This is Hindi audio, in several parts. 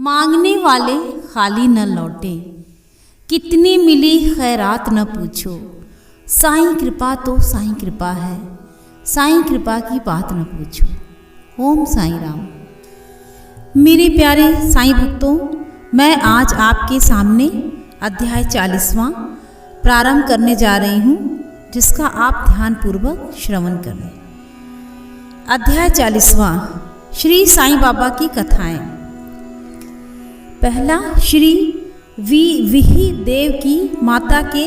मांगने वाले खाली न लौटे, कितनी मिली खैरात न पूछो। साईं कृपा तो साईं कृपा है, साईं कृपा की बात न पूछो। ओम साईं राम। मेरे प्यारे साईं भक्तों, मैं आज आपके सामने अध्याय 40वां प्रारंभ करने जा रही हूँ, जिसका आप ध्यानपूर्वक श्रवण करें। अध्याय 40वां श्री साईं बाबा की कथाएं। पहला, श्री विही देव की माता के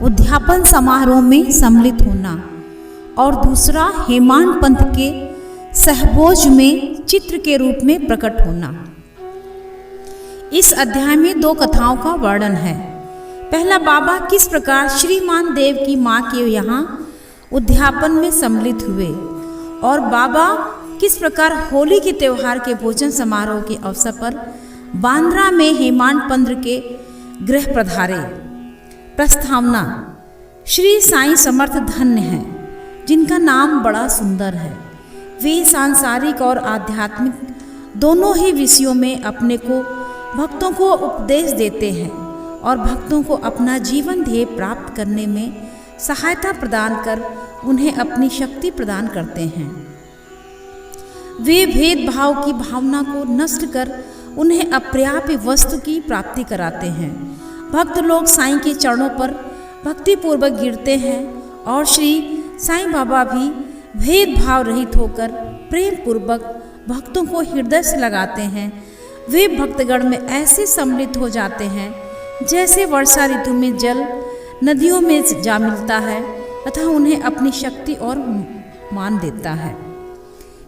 उद्यापन समारोह में सम्मिलित होना, और दूसरा, हेमांत पंथ के सहभोज में चित्र के रूप में प्रकट होना। इस अध्याय में दो कथाओं का वर्णन है। पहला, बाबा किस प्रकार श्रीमान देव की माँ के यहाँ उद्यापन में सम्मिलित हुए, और बाबा किस प्रकार होली के त्यौहार के भोजन समारोह के अवसर पर बांद्रा में हेमांत पंथ के गृह पधारे। प्रस्तावना। श्री साईं समर्थ धन्य हैं, जिनका नाम बड़ा सुंदर है। वे सांसारिक और आध्यात्मिक दोनों ही विषयों में अपने को भक्तों को उपदेश देते हैं और भक्तों को अपना जीवन ध्येय प्राप्त करने में सहायता प्रदान कर उन्हें अपनी शक्ति प्रदान करते हैं। वे भेदभाव की भावना को नष्ट कर उन्हें अपर्याप्त वस्तु की प्राप्ति कराते हैं। भक्त लोग साईं के चरणों पर भक्तिपूर्वक गिरते हैं और श्री साईं बाबा भी भेदभाव रहित होकर प्रेम पूर्वक भक्तों को हृदय से लगाते हैं। वे भक्तगण में ऐसे सम्मिलित हो जाते हैं जैसे वर्षा ऋतु में जल नदियों में जा मिलता है तथा उन्हें अपनी शक्ति और मान देता है।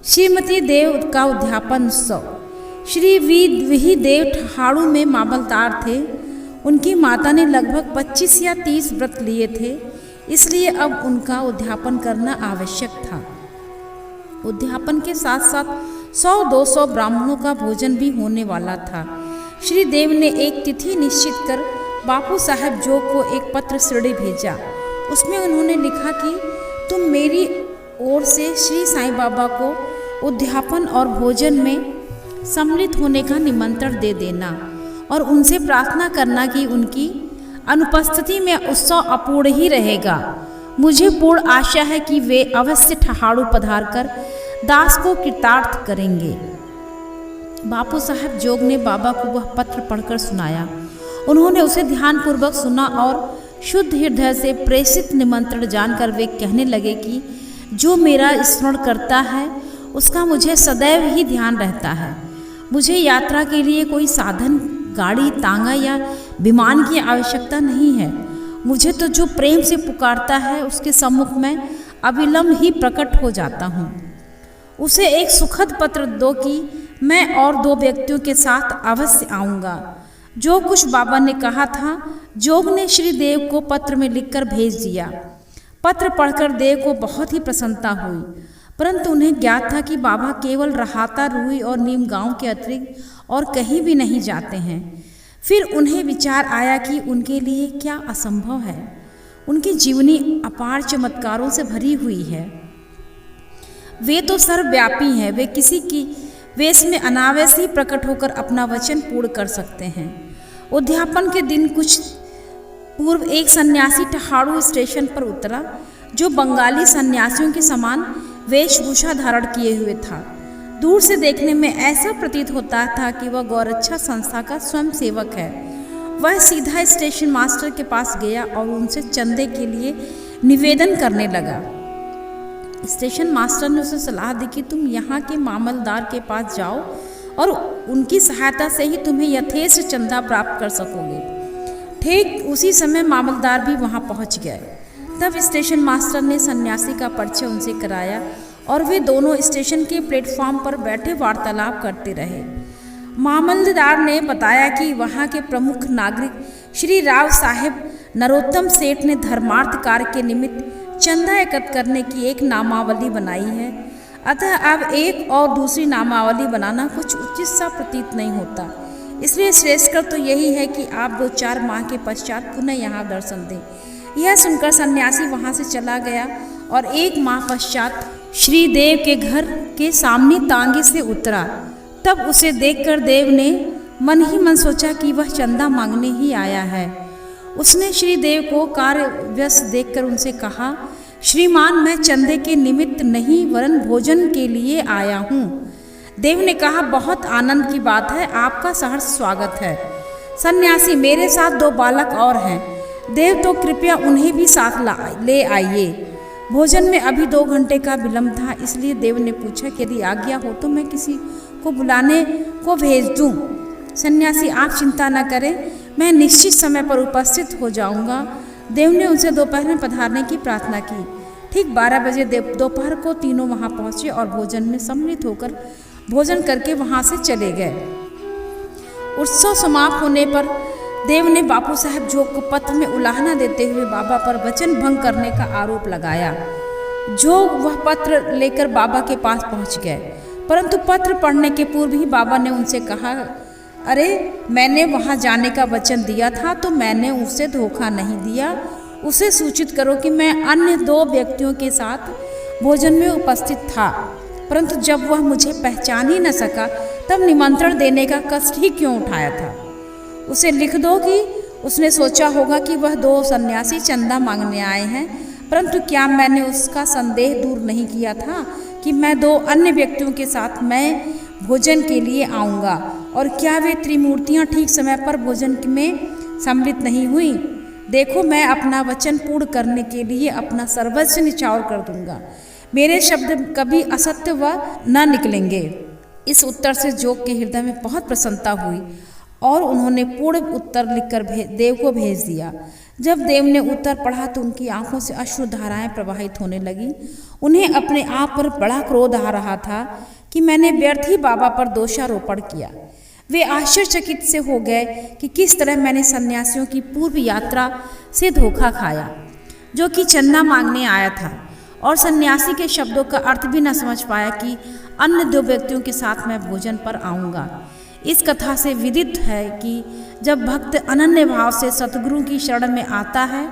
श्रीमती देव का उद्यापन उत्सव। श्री विही देव ठहाड़ू में मामलदार थे। उनकी माता ने लगभग 25 या 30 व्रत लिए थे, इसलिए अब उनका उद्यापन करना आवश्यक था। उद्यापन के साथ साथ 100-200 ब्राह्मणों का भोजन भी होने वाला था। श्री देव ने एक तिथि निश्चित कर बापू साहब जोग को एक पत्र श्रेणी भेजा। उसमें उन्होंने लिखा कि तुम मेरी ओर से श्री साईं बाबा को उद्यापन और भोजन में सम्मिलित होने का निमंत्रण दे देना और उनसे प्रार्थना करना कि उनकी अनुपस्थिति में उत्सव अपूर्ण ही रहेगा। मुझे पूर्ण आशा है कि वे अवश्य ठहाड़ू पधार कर दास को कृतार्थ करेंगे। बापू साहब जोग ने बाबा को वह पत्र पढ़कर सुनाया। उन्होंने उसे ध्यानपूर्वक सुना और शुद्ध हृदय से प्रेषित निमंत्रण जानकर वे कहने लगे कि जो मेरा स्मरण करता है उसका मुझे सदैव ही ध्यान रहता है। मुझे यात्रा के लिए कोई साधन, गाड़ी, तांगा या विमान की आवश्यकता नहीं है। मुझे तो जो प्रेम से पुकारता है उसके सम्मुख में अविलंब ही प्रकट हो जाता हूँ। उसे एक सुखद पत्र दो कि मैं और 2 व्यक्तियों के साथ अवश्य आऊँगा। जो कुछ बाबा ने कहा था, जोग ने श्री देव को पत्र में लिखकर भेज दिया। पत्र पढ़कर देव को बहुत ही प्रसन्नता हुई, परंतु उन्हें ज्ञात था कि बाबा केवल रहाता, रूई और नीम गांव के अतिरिक्त और कहीं भी नहीं जाते हैं। फिर उन्हें विचार आया कि उनके लिए क्या असंभव है। उनकी जीवनी अपार चमत्कारों से भरी हुई है। वे तो सर्वव्यापी हैं। वे किसी की वेश में अनावश्यक ही प्रकट होकर अपना वचन पूर्ण कर सकते हैं। उद्यापन के दिन कुछ पूर्व एक सन्यासी ठहाड़ू स्टेशन पर उतरा, जो बंगाली सन्यासियों के समान वेशभूषा धारण किए हुए था। दूर से देखने में ऐसा प्रतीत होता था कि वह गौरक्षा संस्था का स्वयं सेवक है। वह सीधा स्टेशन मास्टर के पास गया और उनसे चंदे के लिए निवेदन करने लगा। स्टेशन मास्टर ने उसे सलाह दी कि तुम यहाँ के मामलदार के पास जाओ और उनकी सहायता से ही तुम्हें यथेष्ट चंदा प्राप्त कर सकोगे। ठीक उसी समय मामलदार भी वहाँ पहुँच गए। तब स्टेशन मास्टर ने सन्यासी का परिचय उनसे कराया और वे दोनों स्टेशन के प्लेटफॉर्म पर बैठे वार्तालाप करते रहे। मामलदार ने बताया कि वहाँ के प्रमुख नागरिक श्री राव साहेब नरोत्तम सेठ ने धर्मार्थ कार्य के निमित्त चंदा एकत्र करने की एक नामावली बनाई है। अतः अब एक और दूसरी नामावली बनाना कुछ उचित सा प्रतीत नहीं होता। इसलिए श्रेष्ठकर तो यही है कि आप 2-4 माह के पश्चात पुनः यहाँ दर्शन दें। यह सुनकर सन्यासी वहाँ से चला गया और 1 माह पश्चात श्री देव के घर के सामने तांगे से उतरा। तब उसे देखकर देव ने मन ही मन सोचा कि वह चंदा मांगने ही आया है। उसने श्री देव को कार्य व्यस्त देखकर उनसे कहा, श्रीमान, मैं चंदे के निमित्त नहीं वरन भोजन के लिए आया हूँ। देव ने कहा, बहुत आनंद की बात है, आपका सहर्ष स्वागत है। सन्यासी, मेरे साथ 2 बालक और हैं। देव, तो कृपया उन्हें भी साथ ले आइए। भोजन में अभी 2 घंटे का विलंब था, इसलिए देव ने पूछा कि यदि आज्ञा हो तो मैं किसी को बुलाने को भेज दूं। सन्यासी, आप चिंता न करें, मैं निश्चित समय पर उपस्थित हो जाऊंगा। देव ने उनसे दोपहर में पधारने की प्रार्थना की। ठीक 12 बजे दोपहर को तीनों वहां पहुंचे और भोजन में सम्मिलित होकर भोजन करके वहां से चले गए। उत्सव समाप्त होने पर देव ने बापू साहब जोग को पत्र में उलाहना देते हुए बाबा पर वचन भंग करने का आरोप लगाया। जोग वह पत्र लेकर बाबा के पास पहुंच गए, परंतु पत्र पढ़ने के पूर्व ही बाबा ने उनसे कहा, अरे मैंने वहां जाने का वचन दिया था तो मैंने उसे धोखा नहीं दिया। उसे सूचित करो कि मैं अन्य 2 व्यक्तियों के साथ भोजन में उपस्थित था, परंतु जब वह मुझे पहचान ही न सका तब निमंत्रण देने का कष्ट ही क्यों उठाया था। उसे लिख दो कि उसने सोचा होगा कि वह 2 सन्यासी चंदा मांगने आए हैं, परंतु क्या मैंने उसका संदेह दूर नहीं किया था कि मैं 2 अन्य व्यक्तियों के साथ मैं भोजन के लिए आऊँगा, और क्या वे त्रिमूर्तियाँ ठीक समय पर भोजन में सम्मिलित नहीं हुई। देखो, मैं अपना वचन पूर्ण करने के लिए अपना सर्वस्व निछावर कर दूंगा। मेरे शब्द कभी असत्य व न निकलेंगे। इस उत्तर से जोग के हृदय में बहुत प्रसन्नता हुई और उन्होंने पूर्ण उत्तर लिखकर देव को भेज दिया। जब देव ने उत्तर पढ़ा तो उनकी आंखों से अश्रु धाराएं प्रवाहित होने लगी। उन्हें अपने आप पर बड़ा क्रोध आ रहा था कि मैंने व्यर्थ ही बाबा पर दोषारोपण किया। वे आश्चर्यचकित से हो गए कि किस तरह मैंने सन्यासियों की पूर्व यात्रा से धोखा खाया, जो कि चंदा मांगने आया था, और सन्यासी के शब्दों का अर्थ भी न समझ पाया कि अन्य 2 व्यक्तियों के साथ मैं भोजन पर आऊँगा। इस कथा से विदित है कि जब भक्त अनन्य भाव से सतगुरु की शरण में आता है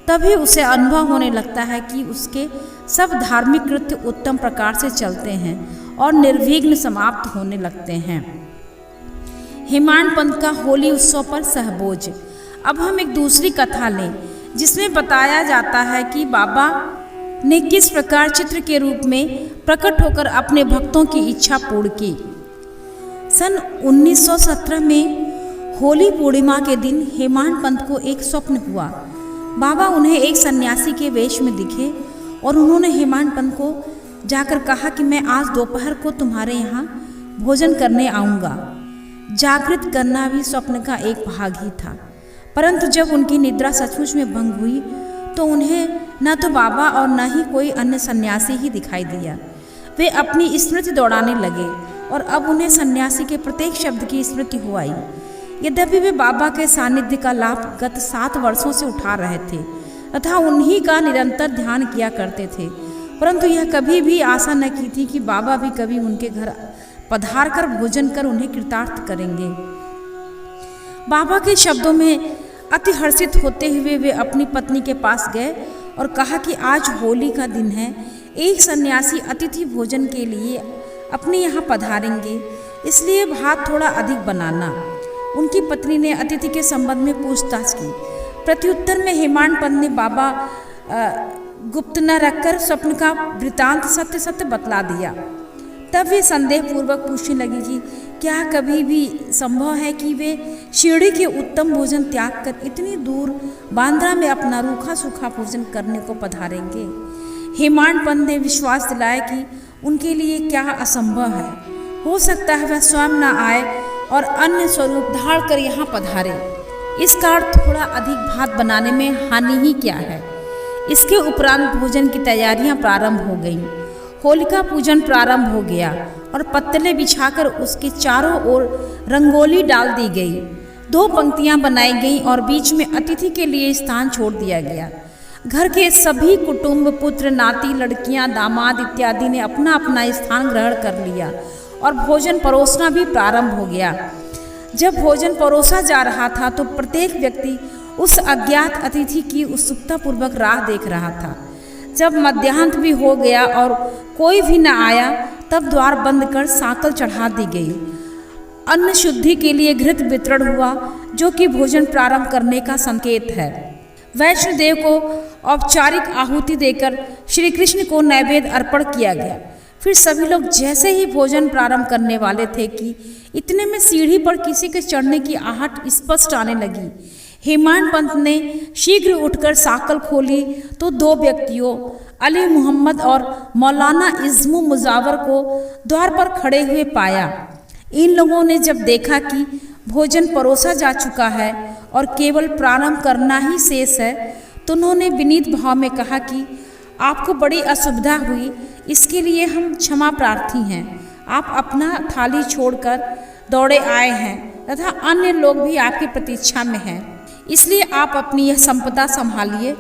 तभी उसे अनुभव होने लगता है कि उसके सब धार्मिक कृत्य उत्तम प्रकार से चलते हैं और निर्विघ्न समाप्त होने लगते हैं। हेमाड पंथ का होली उत्सव पर सहभोज। अब हम एक दूसरी कथा लें जिसमें बताया जाता है कि बाबा ने किस प्रकार चित्र के रूप में प्रकट होकर अपने भक्तों की इच्छा पूर्ण की। सन 1917 में होली पूर्णिमा के दिन हेमाड पंथ को एक स्वप्न हुआ। बाबा उन्हें एक सन्यासी के वेश में दिखे और उन्होंने हेमाड पंथ को जाकर कहा कि मैं आज दोपहर को तुम्हारे यहाँ भोजन करने आऊँगा। जागृत करना भी स्वप्न का एक भाग ही था, परंतु जब उनकी निद्रा सचमुच में भंग हुई तो उन्हें न तो बाबा और न ही कोई अन्य सन्यासी ही दिखाई दिया। वे अपनी स्मृति दौड़ाने लगे और अब उन्हें सन्यासी के प्रत्येक शब्द की स्मृति हो आई। यद्यपि वे बाबा के सानिध्य का लाभ गत 7 वर्षों से उठा रहे थे तथा उन्हीं का निरंतर ध्यान किया करते थे, परंतु यह कभी भी आशा न की थी कि बाबा भी कभी उनके घर पधार कर भोजन कर उन्हें कृतार्थ करेंगे। बाबा के शब्दों में अति हर्षित होते हुए वे अपनी पत्नी के पास गए और कहा कि आज होली का दिन है, एक सन्यासी अतिथि भोजन के लिए अपने यहाँ पधारेंगे, इसलिए भात थोड़ा अधिक बनाना। उनकी पत्नी ने अतिथि के संबंध में पूछताछ की। प्रत्युत्तर में हेमाड पंथ ने बाबा गुप्त न रखकर स्वप्न का वृतांत सत्य सत्य बतला दिया। तब वे संदेह पूर्वक पूछने लगी कि क्या कभी भी संभव है कि वे शिरडी के उत्तम भोजन त्याग कर इतनी दूर बांद्रा में अपना रूखा सूखा भोजन करने को पधारेंगे। हेमाड पंथ ने विश्वास दिलाया कि उनके लिए क्या असंभव है, हो सकता है वह स्वयं न आए और अन्य स्वरूप धार कर यहाँ पधारे। इसका अर्थ थोड़ा अधिक भात बनाने में हानि ही क्या है। इसके उपरांत भोजन की तैयारियां प्रारंभ हो गईं। होलिका पूजन प्रारंभ हो गया और पत्तले बिछाकर उसके चारों ओर रंगोली डाल दी गई। 2 पंक्तियां बनाई गईं और बीच में अतिथि के लिए स्थान छोड़ दिया गया। घर के सभी कुटुंब, पुत्र, नाती, लड़कियां, दामाद इत्यादि ने अपना अपना स्थान ग्रहण कर लिया और भोजन परोसना भी प्रारंभ हो गया। जब भोजन परोसा जा रहा था तो प्रत्येक व्यक्ति उस अज्ञात अतिथि की उत्सुकता पूर्वक राह देख रहा था। जब मध्याह्न भी हो गया और कोई भी न आया तब द्वार बंद कर सांकल चढ़ा दी गई। अन्न शुद्धि के लिए घृत वितरण हुआ, जो कि भोजन प्रारंभ करने का संकेत है। वैष्णोदेव को औपचारिक आहुति देकर श्री कृष्ण को नैवेद्य अर्पण किया गया। फिर सभी लोग जैसे ही भोजन प्रारंभ करने वाले थे कि इतने में सीढ़ी पर किसी के चढ़ने की आहट स्पष्ट आने लगी। हेमाड पंत ने शीघ्र उठकर साकल खोली तो 2 व्यक्तियों अली मुहम्मद और मौलाना इज़्मु मुजावर को द्वार पर खड़े हुए पाया। इन लोगों ने जब देखा कि भोजन परोसा जा चुका है और केवल प्रारंभ करना ही शेष है, तो उन्होंने विनीत भाव में कहा कि आपको बड़ी असुविधा हुई, इसके लिए हम क्षमा प्रार्थी हैं। आप अपना थाली छोड़कर दौड़े आए हैं तथा अन्य लोग भी आपकी प्रतीक्षा में हैं, इसलिए आप अपनी यह संपदा संभालिए।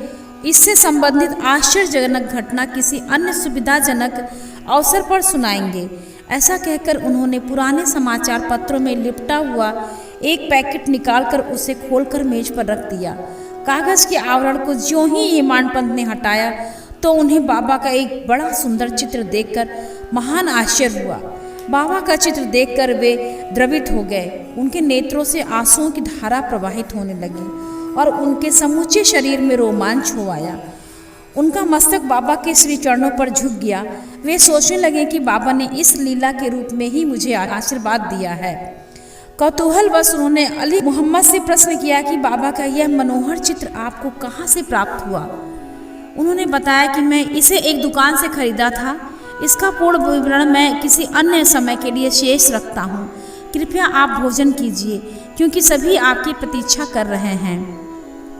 इससे संबंधित आश्चर्यजनक घटना किसी अन्य सुविधाजनक अवसर पर सुनाएंगे। ऐसा कहकर उन्होंने पुराने समाचार पत्रों में लिपटा हुआ एक पैकेट निकालकर उसे खोलकर मेज पर रख दिया। कागज के आवरण को ज्यों ही हेमाड पंत ने हटाया तो उन्हें बाबा का एक बड़ा सुंदर चित्र देखकर महान आश्चर्य हुआ। बाबा का चित्र देखकर वे द्रवित हो गए। उनके नेत्रों से आंसुओं की धारा प्रवाहित होने लगी और उनके समूचे शरीर में रोमांच हो आया। उनका मस्तक बाबा के श्री चरणों पर झुक गया। वे सोचने लगे कि बाबा ने इस लीला के रूप में ही मुझे आशीर्वाद दिया है। कौतूहलवश उन्होंने अली मुहम्मद से प्रश्न किया कि बाबा का यह मनोहर चित्र आपको कहाँ से प्राप्त हुआ। उन्होंने बताया कि मैं इसे एक दुकान से खरीदा था। इसका पूर्ण विवरण मैं किसी अन्य समय के लिए शेष रखता हूँ। कृपया आप भोजन कीजिए, क्योंकि सभी आपकी प्रतीक्षा कर रहे हैं।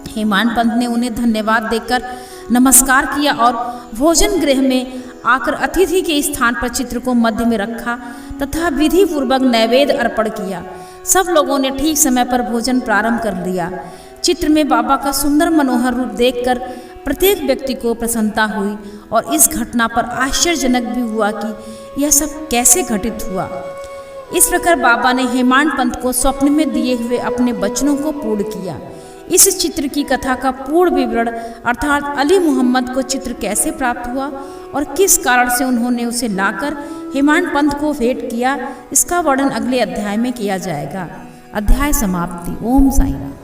हेमाड पंत ने उन्हें धन्यवाद देकर नमस्कार किया और भोजन गृह में आकर अतिथि के स्थान पर चित्र को मध्य में रखा तथा विधि पूर्वक नैवेद्य अर्पण किया। सब लोगों ने ठीक समय पर भोजन प्रारंभ कर लिया। चित्र में बाबा का सुंदर मनोहर रूप देखकर प्रत्येक व्यक्ति को प्रसन्नता हुई और इस घटना पर आश्चर्यजनक भी हुआ कि यह सब कैसे घटित हुआ। इस प्रकार बाबा ने हेमाड पंत को स्वप्न में दिए हुए अपने वचनों को पूर्ण किया। इस चित्र की कथा का पूर्ण विवरण अर्थात अली मुहम्मद को चित्र कैसे प्राप्त हुआ और किस कारण से उन्होंने उसे लाकर हेमाड पंत को भेंट किया, इसका वर्णन अगले अध्याय में किया जाएगा। अध्याय समाप्ति। ओम साईं राम।